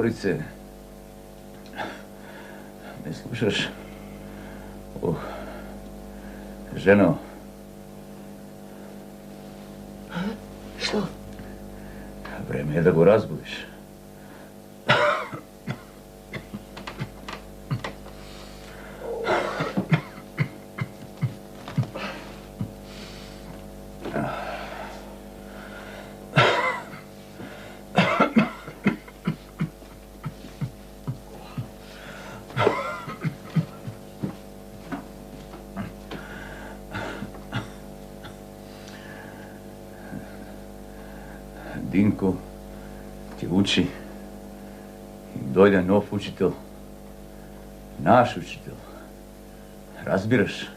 Горице, ме слушаш? Ох, жено. Што? Време е да го разбудиш. Динко ќе учи и дојде нов учител. Наш учител. Разбираш?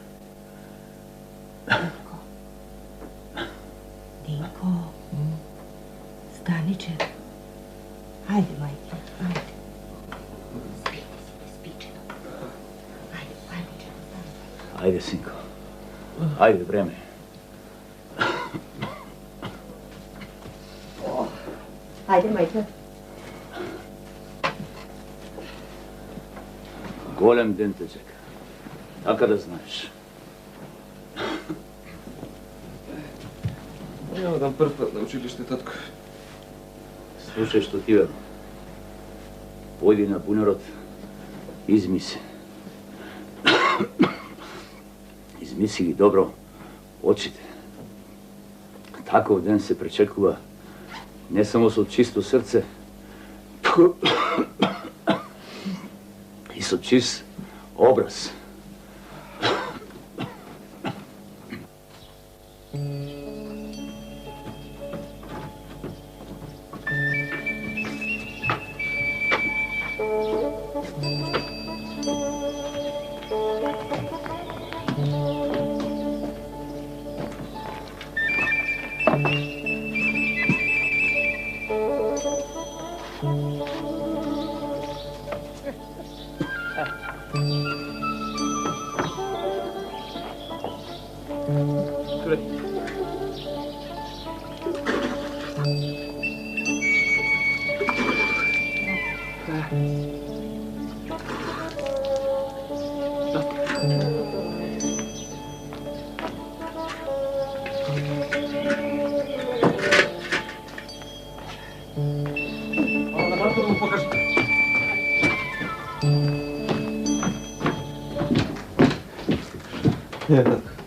Динко. Станиче. Ајде, мајке, ајде. Спичено. Ајде, стани. Ајде, синко. Ајде, време. Ајде, мајка. Голем ден те чека. Така да знаеш. Ја одам прв пат на училиште, татко. Слушај што ти велам. Појди на бунарот, измисли. Измисли ги добро очите. Таков ден се пречекува не само со чисто срце, и со чист образ.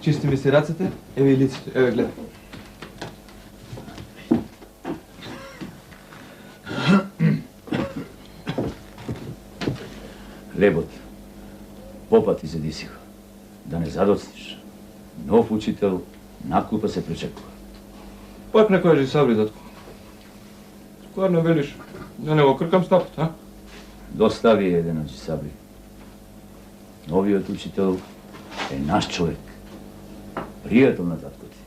Чисти ми се рацете, еве и лицето, еве гледај. Лебот, попати се дисиха. Да не задоцниш. Нов учител, наклупа се пречекува. Пак не кажи сабри, татко. Скварно велиш, да не го кркам стапот, а? Достави еден од сабри. Новиот учител е наш човек. Пријател на татко ти.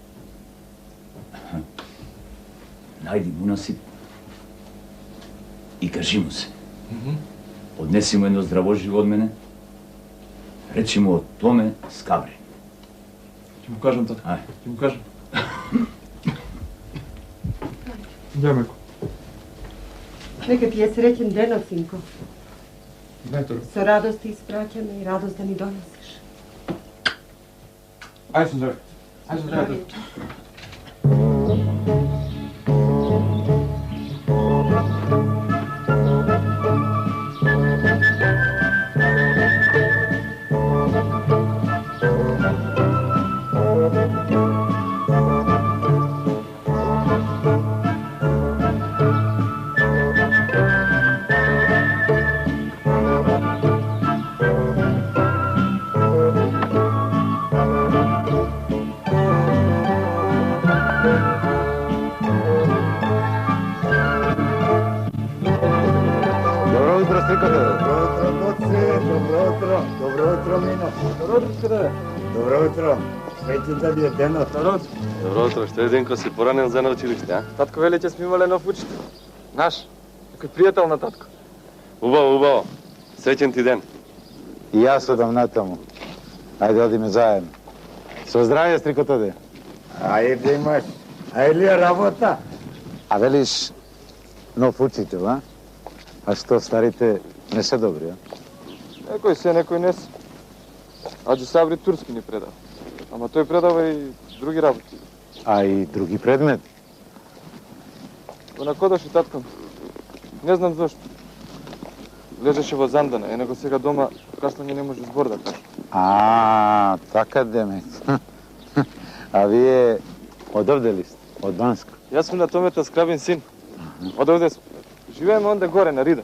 Најди му насип и кажи му се. Однеси му едно здраво живо од мене. Речи му од Томе Скабри. Ќе му кажам, татко. Ај. Ќе му кажам. Јамеко. Нека ти е среќен денот, синко. Најторо. Со радост ти испраќаме и радост да ни донесеш. Ајде со здраве. Ајде со здраве. Добро утро. Среќен да ви е денот. Добро утро, што е Денко, си поранен за на училиште, а? Татко вели ќе сме имале нов учител. Наш, некој пријател на татко. Убаво, убаво. Среќен ти ден. И јас одам натаму. Ајде одиме заедно. Со здравје, стрикотоде. Ајде имаш. Ајде ли работа? А велиш нов учител, а? А што, старите не се добри, а? Некој се, некој не се. Аджи Сабри турски ни предава. Ама тој предава и други работи. А и други предмети? Го накодаше таткам. Не знам зашто. Лежеше во Зандана, е него сега дома кашлање не може збор да каже. А, така демек. А вие од овде ли сте? Од Банско? Јас сум на Томета Скрабин син. Од овде сме. Живееме онде горе на Рида.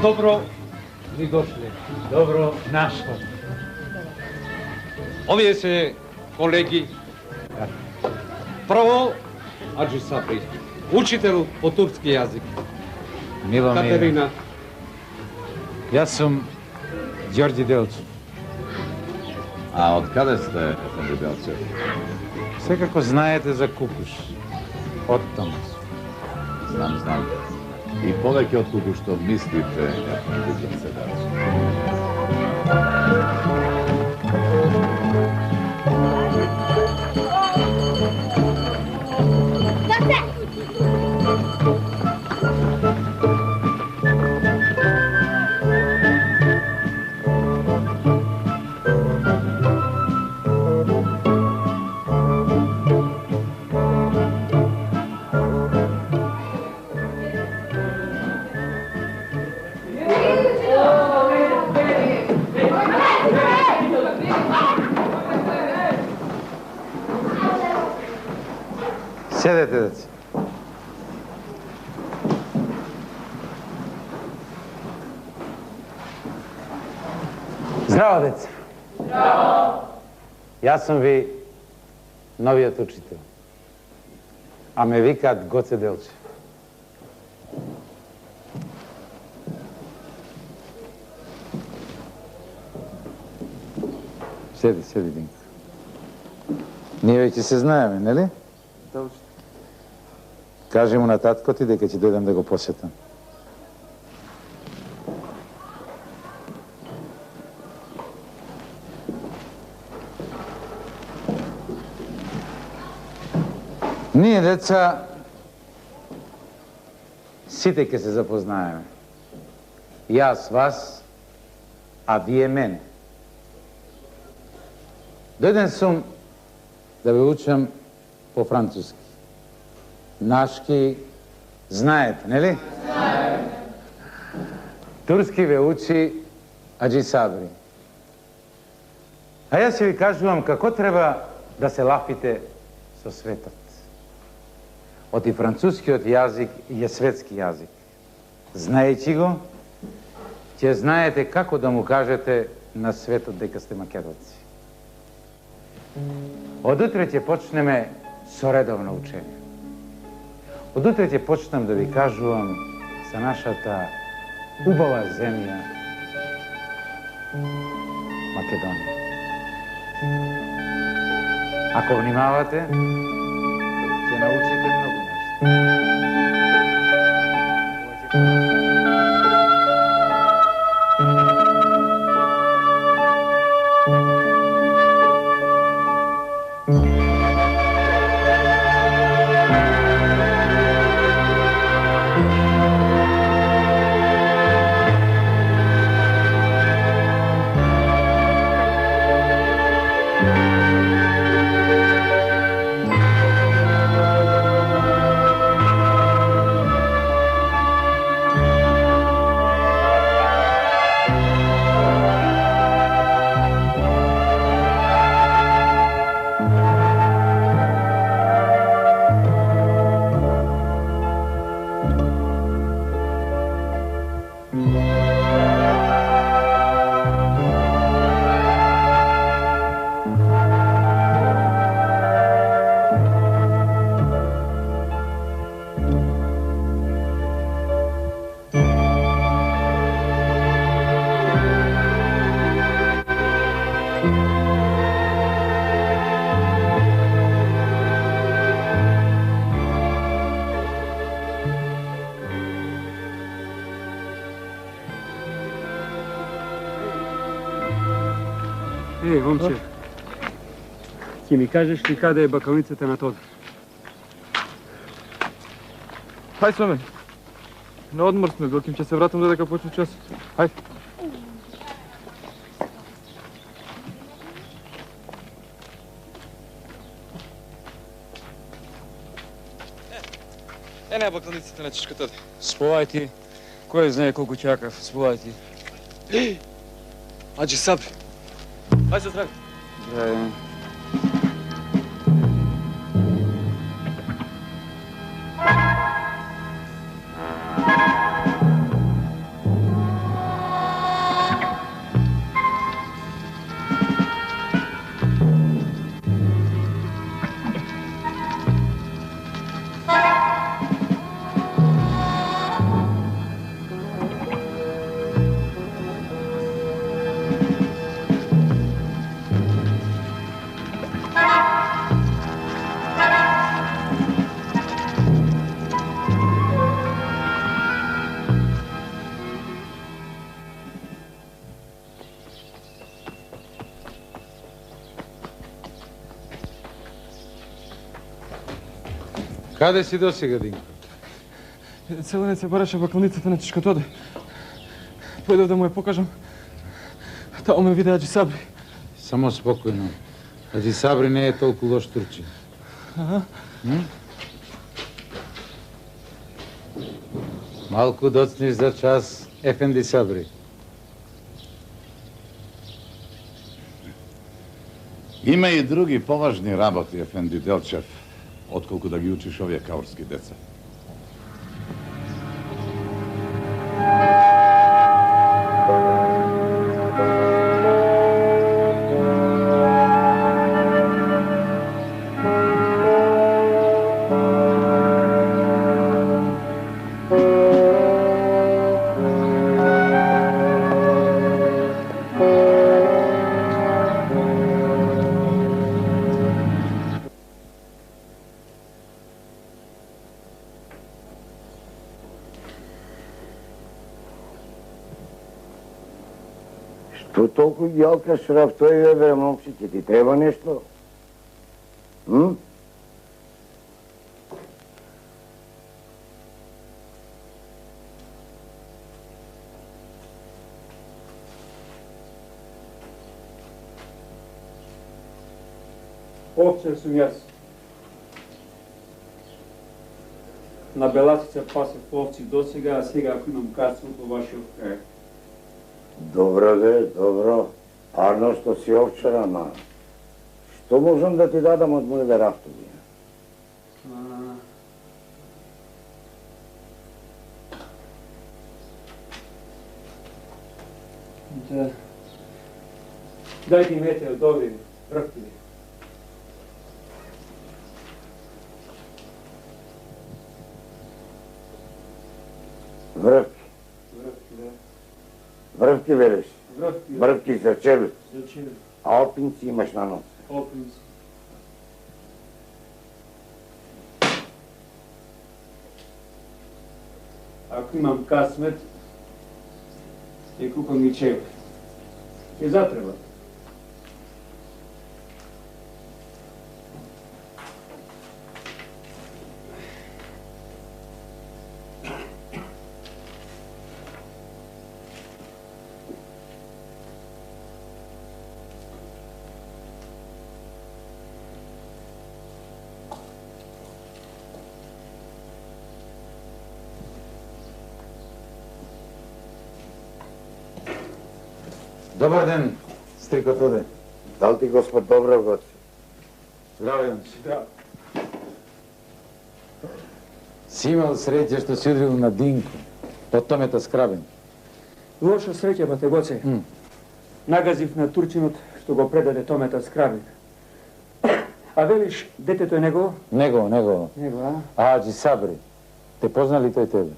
Добро ви дошли. Добро нашли. Овие се колеги. Прво, Аджи Сабри, учител по турски јазик. Мило ми е. Катерина. Јас сум Ѓорѓи Делчев. А од каде сте, Ефенди Делчев? Секако знаете за Кукуш. Од таму. Знам. И повеќе од колку што мислите, Ефенди Делчев. Седете, деца. Здраво, деца. Здраво. Јас сум ви новиот учител. А ме викаат Гоце Делчев. Седи, Динко. Ние веќе се знаеме, нели? Да, учите. Кажи му на татко ти дека ќе дојдам да го посетам. Ние, деца, сите ќе се запознаеме. Јас вас, а вие мене. Дојден сум да ве учам по француски. Нашки знаете, нели? Знаеме. Турски ве учи Аджи Сабри. А јас ќе ви кажувам како треба да се лафите со светот. Оти францускиот јазик е светски јазик. Знаејќи го, ќе знаете како да му кажете на светот дека сте македонци. Од утре ќе почнеме со редовно учење. Од утре ќе почнам да ви кажувам за нашата убава земја Македонија. Ако внимавате, ќе научите многу нешто. Еј, момче, ќе ми кажеш ли каде е бакалницата на Тодор? Хај со мен. На одмор сме, Билким, ќе се вратам додека почне час. Хај. Е, не бакалницата на Чичко Тодор. Сполај ти. Кој знае колку чакав, сполај ти. Аджи Сабри. Хај се здрави. Здраве. Каде си досега, Динко? Цело се бараше бакалницата на Чичко Тодор. Појдов да му ја покажам. Таму ме виде Аджи Сабри. Само спокојно. Аджи Сабри не е толку лош турчин. Малку доцниш за час, Ефенди Сабри. Има и други поважни работи, Ефенди Делчев, отколку да ги учиш овие каурски деца. Што толку ги алкаш рафтоје, бе, момче, ќе ти треба нешто? Овчар сум јас. На Беласица пасев овци досега, а сега ако имам карство по вашиот крај. Добро, бе, добро. Парно што си овчар, ама што можам да ти дадам од моје рафтови? Да. Дај ти мете од овие врвтиви. Врвки. Врвки, да. Врвки велиш. Врвки, да. Врвки за челюст. За челюст. А опинци имаш на нос. Опинци. Ако имам касмет, ќе купам и челюст. Ќе затреба. Добар ден, Стрико Тоде. Дал ти Господ добро, гоце? Здраве, момче. Да. Си имал среќа што си удрил на Динко, под томета скрабен. Лоша среќа, бате гоце. Нагазив на турчинот што го предаде томета скрабен. А велиш, детето е негово? Негово. Него, а? Аджи Сабри. Те позна ли тој тебе?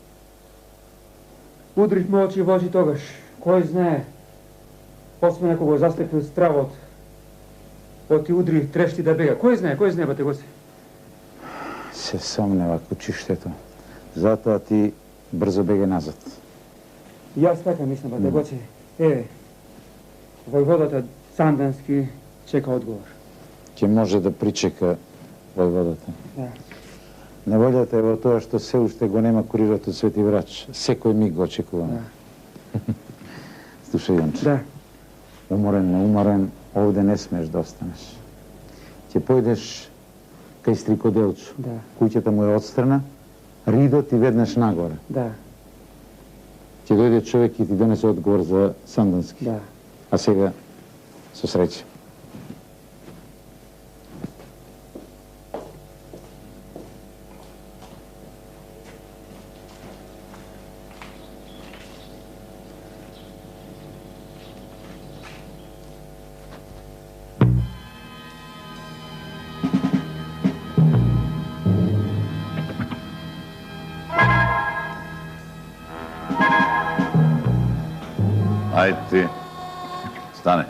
Удрив ме очи во очи тогаш. Кој знае? Осме ако го застекнат стравот, оти удри трешти да бега. Кој знае, бате гоце? Се сомнева кучиштето. Затоа ти брзо беге назад. Јас така мислам, бате гоце. Еве, војводата Сандански чека одговор. Ќе може да причека војводата. Да. Неволјата е во тоа што се уште го нема курирот од Свети Врач. Секој миг го очекуваме. Да. Слушај, Јонче. Да. Уморен, неуморен, овде не смеш да останеш. Ќе појдеш кај Стрико Делчо. Да. Куќата му е отстрана, ридот и веднаш нагоре. Да. Ќе дојде човек и ти донесе одговор за Сандански. Да. А сега, со среќа. Ајде ти, стане.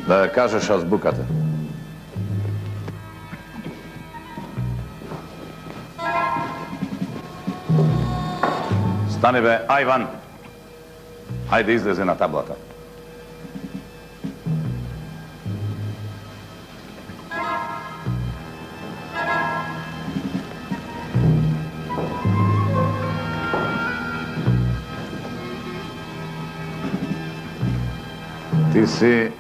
Да ја кажеш азбуката. Стани бе, Ајван. Ајде излезе на таблата. Ти си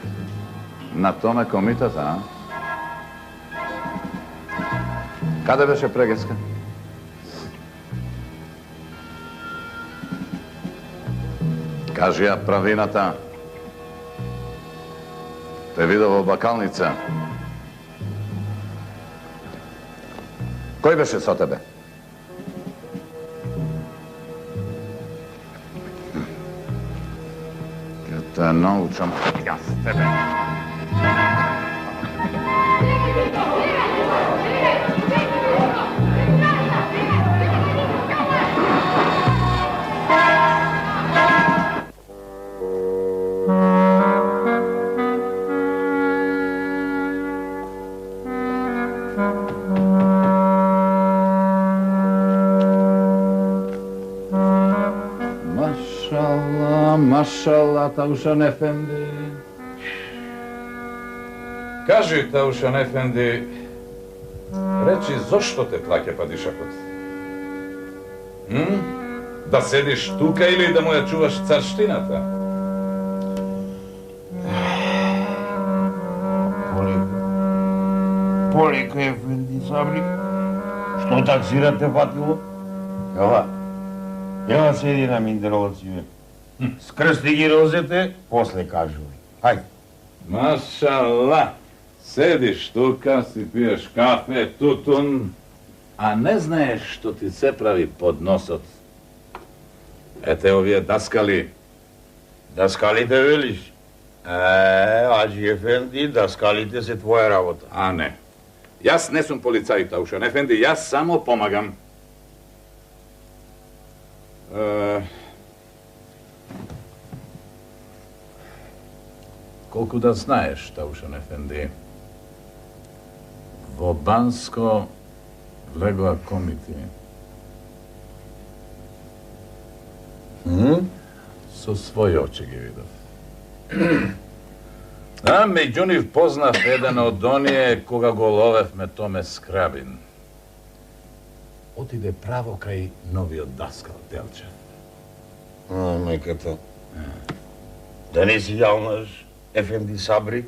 на томе комитата, а? Каде беше прегеска? Кажи ја правината. Те видов во бакалница. Кој беше со тебе? Те научам јас тебе. Машала, Таушан ефенди. Кажи, Таушан ефенди, речи зошто те плаќа падишакот? Да седиш тука или да му ја чуваш царштината? Полека, ефенди Сабри. Што таксирате фатило? Ева седи на миндеролциве. Скрсти ги розете, после кажувај. Хајде. Машала, седиш тука, си пиеш кафе, тутун, А не знаеш што ти се прави под носот. Ете овие даскали. Даскалите велиш? Аджи ефенди, даскалите се твоја работа. А не. Јас не сум полицај, Таушан ефенди, јас само помагам. Колку да знаеш, Таушан ефенди, во Банско влегоа комити. Со своји очи ги видов. А меѓу нив познав еден од оние кога го ловевме Томе Скрабин. Отиде право кај новиот даскал Делчев. Мајката. Да не си јавнаш, ефенди Сабри,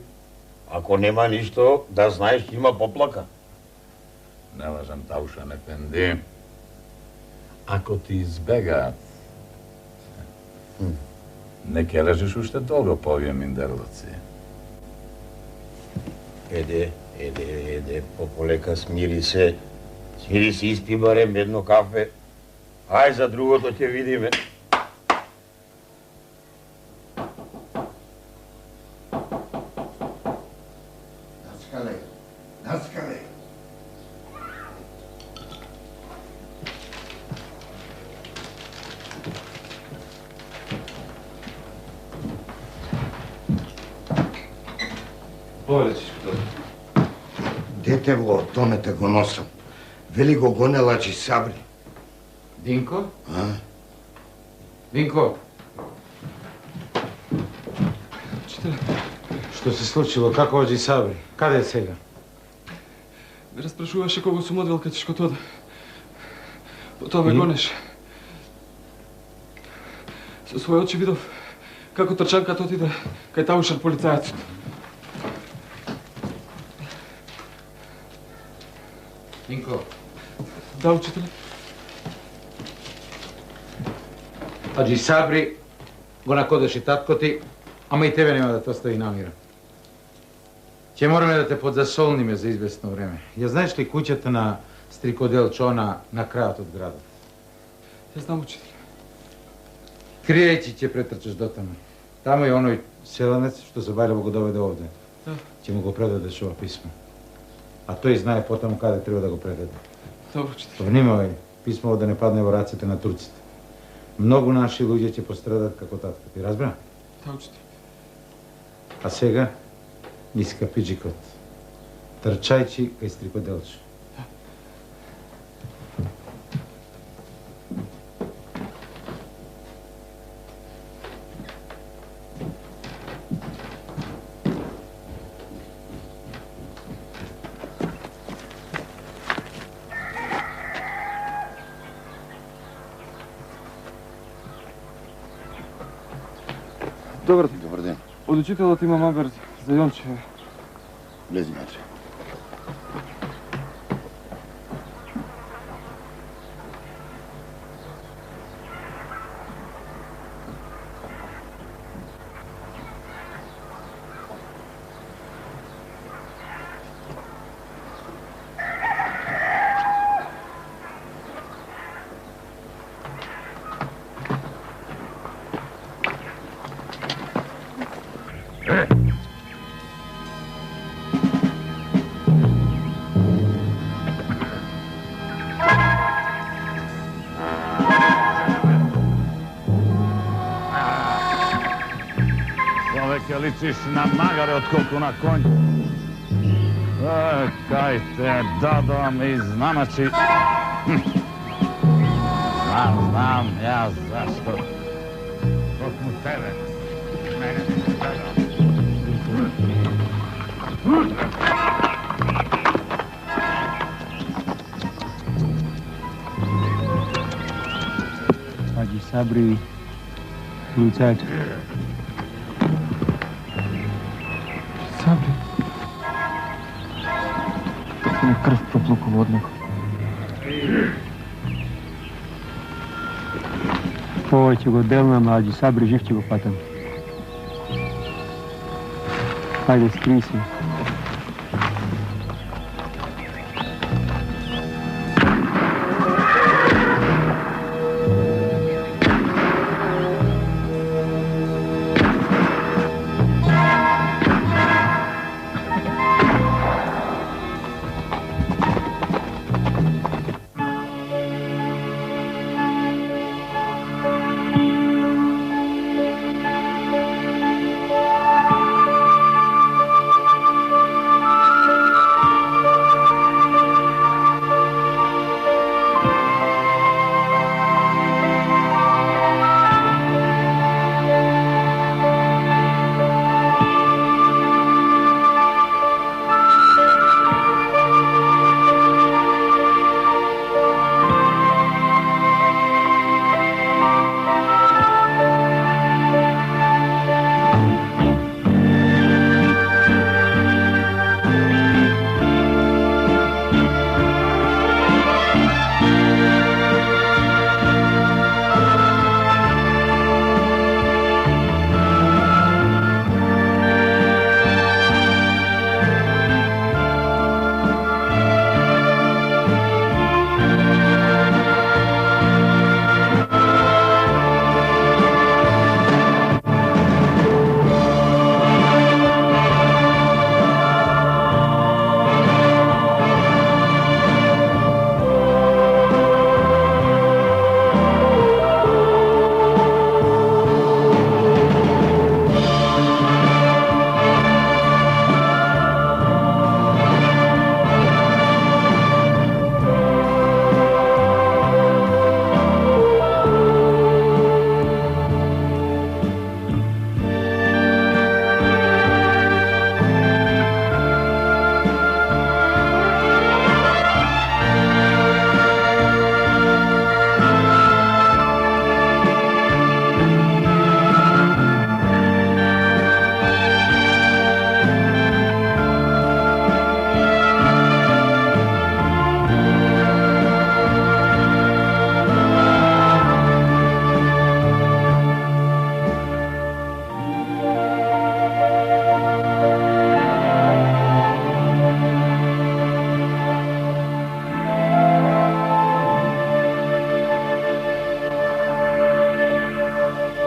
ако нема ништо, да знаеш ќе има поплака. Не лажам, Таушан ефенди. Ако ти избегаат, не ќе лежиш уште долго по овие миндерлоци. Еде, пополека смири се. Смири се, испи барем едно кафе. Ај, за другото ќе видиме. Даскале. Дете во томете го носам. Вели го гонелачи Сабри. Динко? А? Динко? учителе. Што се случило? Како Аџи Сабри? Каде е сега? Ме распрашуваше кого сум одвел кај Чешкото да. Потоа ме гонеше. Со своји очи видов како трчанката отиде кај Таушар полицајецот. Инко. Да, учителе. Аџи Сабри го накодеше татко ти, ама и тебе нема да те остави намира. Ќе мораме да те подзасолниме за известно време. Ја знаеш ли куќата на Стрикоделчо на крајот од градот? Ја знам, учителе. Кријајќи ќе претрчаш до таму. Таму е оној селенец што за Бајлево го доведе овде. Да. Ќе му го предадеш ова писмо. А тој знае потаму каде треба да го предаде. Добро, учителе. Внимавај, писмово да не падне во рацете на турците. Многу наши луѓе ќе пострадат како татко. Ти разбра? Да, учителе. А сега, ниска пиджикот. Трчајќи кај Стрикоделчо. Добар ден. Добар ден. Од учителот имам абер за Јонче. Влези начин. Повеќе личиш на магаре отколку на конј. Кај те, дадо ме изнаначи. Знам, јас зашто. Токму тебе. Мене ти се дадо. Аџи Сабри, полицајецот. Сабри. Како ми крв проплукува од него. Овој ќе го делнам, а Аџи Сабри жив ќе го патам. Ајде, скри се.